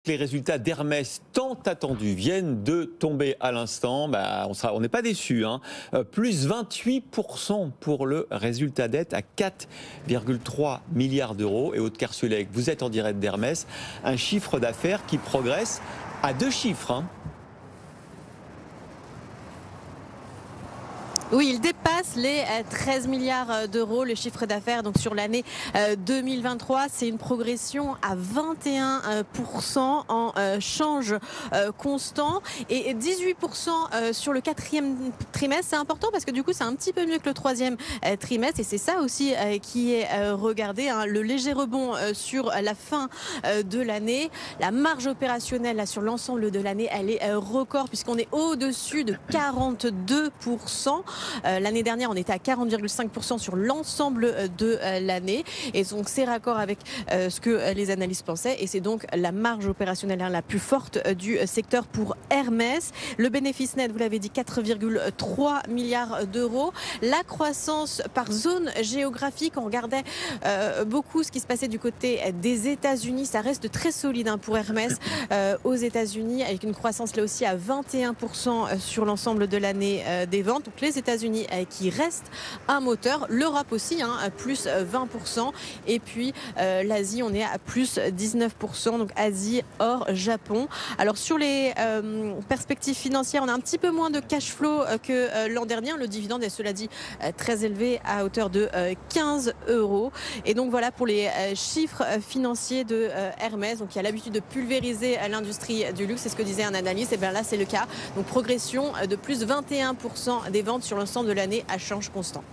Les résultats d'Hermès tant attendus viennent de tomber à l'instant. On n'est pas déçus. Plus 28% pour le résultat net à 4,3 milliards d'euros. Et Aude Kersulek, vous êtes en direct d'Hermès. Un chiffre d'affaires qui progresse à deux chiffres. Oui, il dépasse les 13 milliards d'euros, le chiffre d'affaires donc sur l'année 2023. C'est une progression à 21% en change constant et 18% sur le quatrième trimestre. C'est important parce que du coup, c'est un petit peu mieux que le troisième trimestre et c'est ça aussi qui est regardé. Le léger rebond sur la fin de l'année. La marge opérationnelle là, sur l'ensemble de l'année, elle est record puisqu'on est au-dessus de 42%. L'année dernière, on était à 40,5% sur l'ensemble de l'année. Et donc, c'est raccord avec ce que les analystes pensaient. Et c'est donc la marge opérationnelle la plus forte du secteur pour Hermès. Le bénéfice net, vous l'avez dit, 4,3 milliards d'euros. La croissance par zone géographique, on regardait beaucoup ce qui se passait du côté des États-Unis. Ça reste très solide pour Hermès aux États-Unis, avec une croissance là aussi à 21% sur l'ensemble de l'année des ventes. Donc, les États-Unis qui reste un moteur, l'Europe aussi plus 20% et puis l'Asie on est à plus 19%, donc Asie hors Japon. Alors sur les perspectives financières, on a un petit peu moins de cash flow que l'an dernier. Le dividende est cela dit très élevé à hauteur de 15 euros. Et donc voilà pour les chiffres financiers de Hermès, donc qui a l'habitude de pulvériser l'industrie du luxe, c'est ce que disait un analyste. Et bien là c'est le cas, donc progression de plus 21% des ventes sur l'ensemble de l'année à change constant.